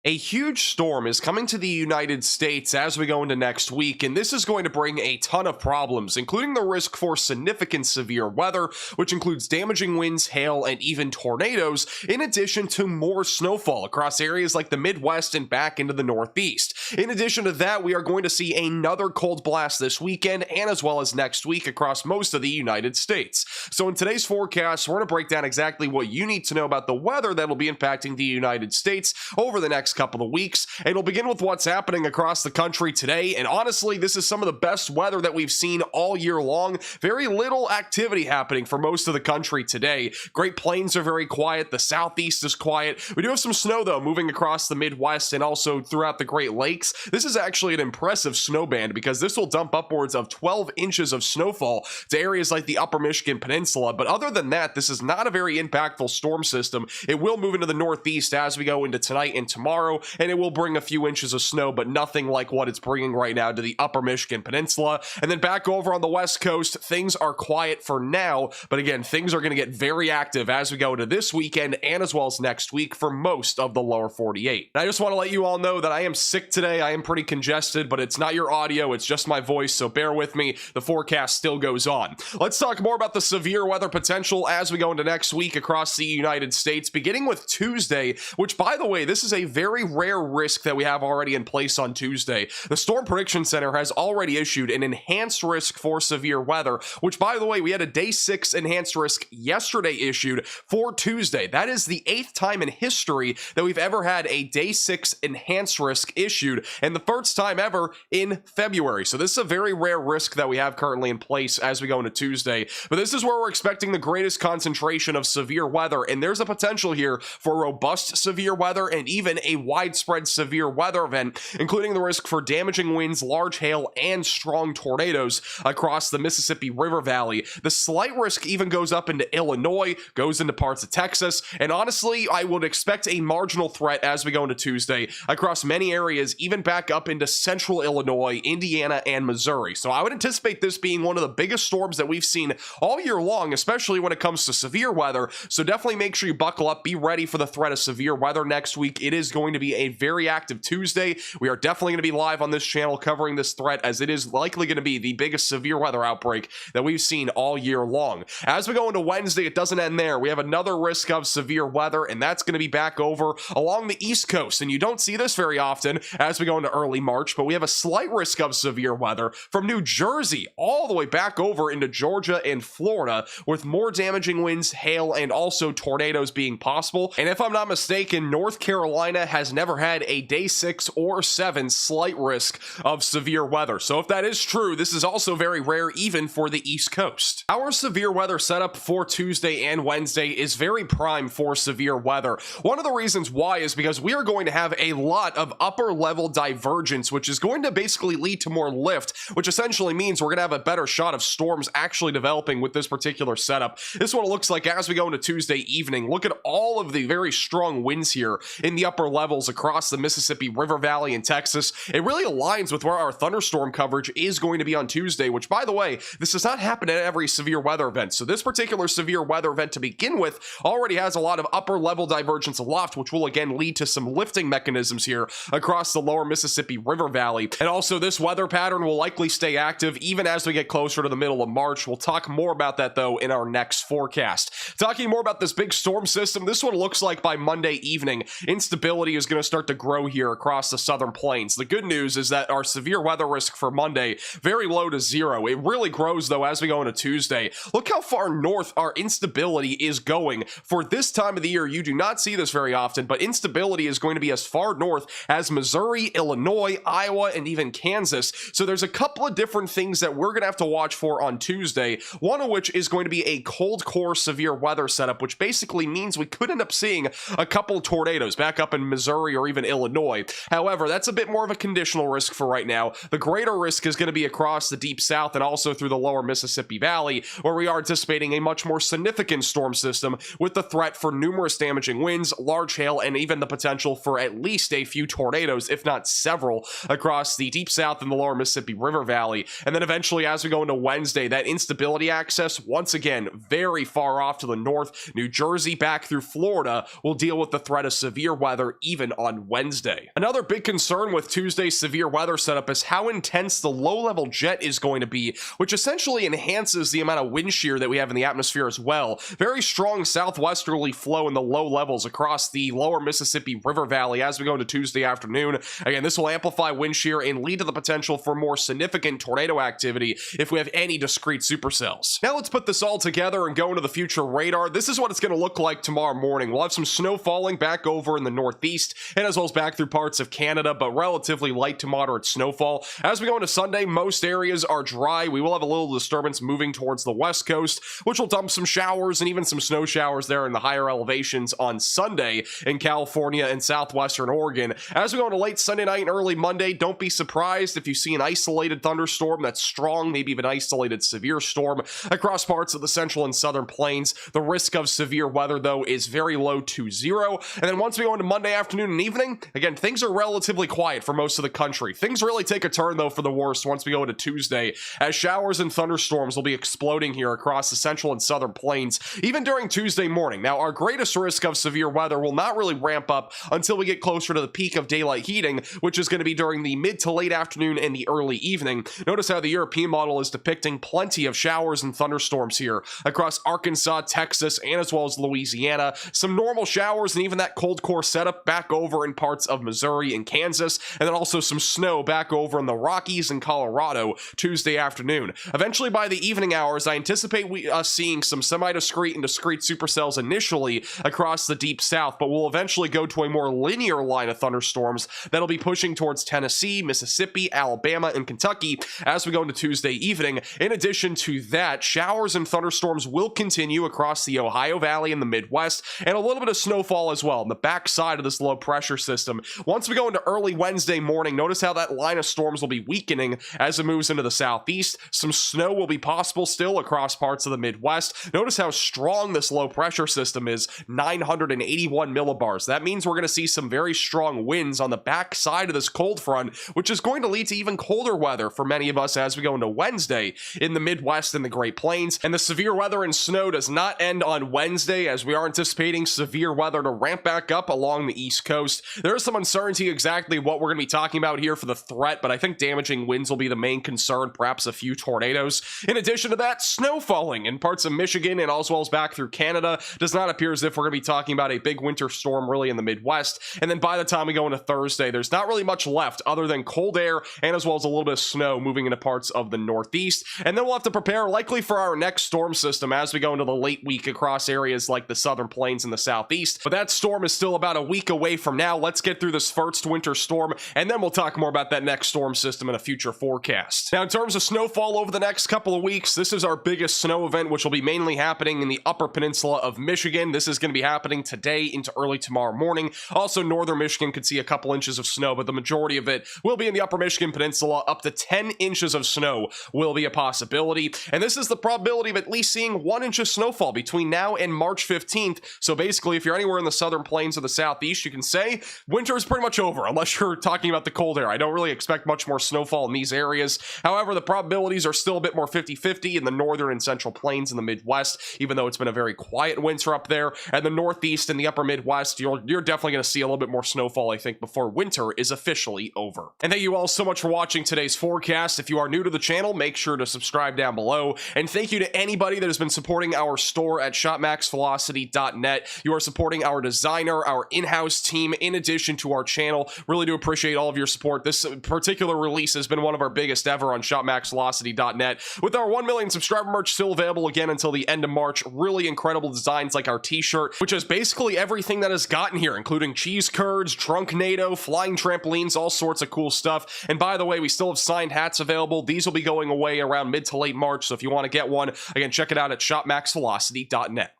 A huge storm is coming to the United States as we go into next week, and this is going to bring a ton of problems, including the risk for significant severe weather, which includes damaging winds, hail, and even tornadoes, in addition to more snowfall across areas like the Midwest and back into the Northeast. In addition to that, we are going to see another cold blast this weekend and as well as next week across most of the United States. So in today's forecast, we're going to break down exactly what you need to know about the weather that will be impacting the United States over the next couple of weeks, and we'll begin with what's happening across the country today. And honestly, this is some of the best weather that we've seen all year long. Very little activity happening for most of the country today. Great Plains are very quiet. The Southeast is quiet. We do have some snow though moving across the Midwest and also throughout the Great Lakes. This is actually an impressive snow band because this will dump upwards of 12 inches of snowfall to areas like the Upper Michigan Peninsula. But other than that, this is not a very impactful storm system. It will move into the Northeast as we go into tonight and tomorrow, and it will bring a few inches of snow, but nothing like what it's bringing right now to the Upper Michigan Peninsula. And then back over on the West Coast, things are quiet for now, but again, things are going to get very active as we go into this weekend and as well as next week for most of the lower 48. And I just want to let you all know that I am sick today. I am pretty congested, but it's not your audio, it's just my voice, so bear with me. The forecast still goes on. Let's talk more about the severe weather potential as we go into next week across the United States, beginning with Tuesday, which, by the way, this is a very rare risk that we have already in place on Tuesday. The Storm Prediction Center has already issued an enhanced risk for severe weather, which, by the way, we had a day 6 enhanced risk yesterday issued for Tuesday. That is the 8th time in history that we've ever had a day 6 enhanced risk issued, and the first time ever in February. So this is a very rare risk that we have currently in place as we go into Tuesday. But this is where we're expecting the greatest concentration of severe weather, and there's a potential here for robust severe weather and even a widespread severe weather event, including the risk for damaging winds, large hail, and strong tornadoes across the Mississippi River Valley. The slight risk even goes up into Illinois, goes into parts of Texas, and honestly, I would expect a marginal threat as we go into Tuesday across many areas, even back up into central Illinois, Indiana, and Missouri. So I would anticipate this being one of the biggest storms that we've seen all year long, especially when it comes to severe weather. So definitely make sure you buckle up, be ready for the threat of severe weather next week. It is going to be a very active Tuesday. We are definitely going to be live on this channel covering this threat, as it is likely going to be the biggest severe weather outbreak that we've seen all year long. As we go into Wednesday, it doesn't end there. We have another risk of severe weather, and that's going to be back over along the East Coast. And you don't see this very often as we go into early March, but we have a slight risk of severe weather from New Jersey all the way back over into Georgia and Florida, with more damaging winds, hail, and also tornadoes being possible. And if I'm not mistaken, North Carolina has never had a day 6 or 7 slight risk of severe weather. So if that is true, this is also very rare even for the East Coast. Our severe weather setup for Tuesday and Wednesday is very prime for severe weather. One of the reasons why is because we are going to have a lot of upper level divergence, which is going to basically lead to more lift, which essentially means we're going to have a better shot of storms actually developing with this particular setup. This is what it looks like as we go into Tuesday evening. Look at all of the very strong winds here in the upper levels across the Mississippi River Valley in Texas. It really aligns with where our thunderstorm coverage is going to be on Tuesday, which, by the way, this does not happen at every severe weather event. So this particular severe weather event to begin with already has a lot of upper level divergence aloft, which will again lead to some lifting mechanisms here across the lower Mississippi River Valley. And also this weather pattern will likely stay active even as we get closer to the middle of March. We'll talk more about that though in our next forecast. Talking more about this big storm system, this one looks like by Monday evening, instability is going to start to grow here across the southern plains. The good news is that our severe weather risk for Monday, very low to 0. It really grows though as we go into Tuesday. Look how far north our instability is going. For this time of the year, you do not see this very often, but instability is going to be as far north as Missouri, Illinois, Iowa, and even Kansas. So there's a couple of different things that we're going to have to watch for on Tuesday, one of which is going to be a cold core severe weather setup, which basically means we could end up seeing a couple tornadoes back up in Missouri or even Illinois. However, that's a bit more of a conditional risk for right now. The greater risk is going to be across the deep south and also through the lower Mississippi Valley, where we are anticipating a much more significant storm system with the threat for numerous damaging winds, large hail, and even the potential for at least a few tornadoes, if not several, across the deep south and the lower Mississippi River Valley. And then eventually, as we go into Wednesday, that instability access, once again, very far off to the north, New Jersey back through Florida, will deal with the threat of severe weather even on Wednesday. Another big concern with Tuesday's severe weather setup is how intense the low-level jet is going to be, which essentially enhances the amount of wind shear that we have in the atmosphere as well. Very strong southwesterly flow in the low levels across the lower Mississippi River Valley as we go into Tuesday afternoon. Again, this will amplify wind shear and lead to the potential for more significant tornado activity if we have any discrete supercells. Now let's put this all together and go into the future radar. This is what it's going to look like tomorrow morning. We'll have some snow falling back over in the northeast and as well as back through parts of Canada, but relatively light to moderate snowfall. As we go into Sunday, most areas are dry. We will have a little disturbance moving towards the west coast, which will dump some showers and even some snow showers there in the higher elevations on Sunday in California and southwestern Oregon. As we go into late Sunday night and early Monday, don't be surprised if you see an isolated thunderstorm that's strong, maybe even isolated severe storm across parts of the central and southern plains. The risk of severe weather, though, is very low to zero. And then once we go into Monday afternoon and evening, again, things are relatively quiet for most of the country. Things really take a turn, though, for the worst once we go into Tuesday, as showers and thunderstorms will be exploding here across the central and southern plains, even during Tuesday morning. Now, our greatest risk of severe weather will not really ramp up until we get closer to the peak of daylight heating, which is going to be during the mid to late afternoon and the early evening. Notice how the European model is depicting plenty of showers and thunderstorms here across Arkansas, Texas, and as well as Louisiana. Some normal showers and even that cold core setup back over in parts of Missouri and Kansas, and then also some snow back over in the Rockies and Colorado Tuesday afternoon. Eventually, by the evening hours, I anticipate us seeing some semi-discrete and discrete supercells initially across the deep south, but we'll eventually go to a more linear line of thunderstorms that'll be pushing towards Tennessee, Mississippi, Alabama, and Kentucky as we go into Tuesday evening. In addition to that, showers and thunderstorms will continue across the Ohio Valley and the Midwest, and a little bit of snowfall as well on the backside of this low pressure system. Once we go into early Wednesday morning, notice how that line of storms will be weakening as it moves into the southeast. Some snow will be possible still across parts of the Midwest. Notice how strong this low pressure system is, 981 millibars. That means we're going to see some very strong winds on the backside of this cold front, which is going to lead to even colder weather for many of us as we go into Wednesday in the Midwest and the Great Plains. And the severe weather and snow does not end on Wednesday, as we are anticipating severe weather to ramp back up along the East Coast. There is some uncertainty exactly what we're going to be talking about here for the threat, but I think damaging winds will be the main concern, perhaps a few tornadoes. In addition to that, snow falling in parts of Michigan and as well as back through Canada. Does not appear as if we're going to be talking about a big winter storm really in the Midwest. And then by the time we go into Thursday, there's not really much left other than cold air and as well as a little bit of snow moving into parts of the Northeast. And then we'll have to prepare likely for our next storm system as we go into the late week across areas like the Southern Plains and the Southeast. But that storm is still about a week away from now. Let's get through this first winter storm, and then we'll talk more about that next storm system in a future forecast. Now, in terms of snowfall over the next couple of weeks, this is our biggest snow event, which will be mainly happening in the upper peninsula of Michigan. This is going to be happening today into early tomorrow morning. Also, northern Michigan could see a couple inches of snow, but the majority of it will be in the upper Michigan Peninsula. Up to 10 inches of snow will be a possibility, and this is the probability of at least seeing 1 inch of snowfall between now and March 15th. So basically, if you're anywhere in the southern plains or the southeast, you can say winter is pretty much over, unless you're talking about the cold air. I don't really expect much more snowfall in these areas. However, the probabilities are still a bit more 50-50 in the northern and central plains in the Midwest, even though it's been a very quiet winter up there. And the northeast and the upper Midwest, you're definitely going to see a little bit more snowfall, I think, before winter is officially over. And thank you all so much for watching today's forecast. If you are new to the channel, make sure to subscribe down below. And thank you to anybody that has been supporting our store at shopmaxvelocity.net. You are supporting our designer, our in-house team, in addition to our channel. Really do appreciate all of your support. This particular release has been one of our biggest ever on shopmaxvelocity.net, with our 1 million subscriber merch still available again until the end of March. Really incredible designs like our t-shirt, which has basically everything that has gotten here, including cheese curds, Drunknado, flying trampolines, all sorts of cool stuff. And by the way, we still have signed hats available. These will be going away around mid to late March, so if you want to get one, again, check it out at shopmaxvelocity.net.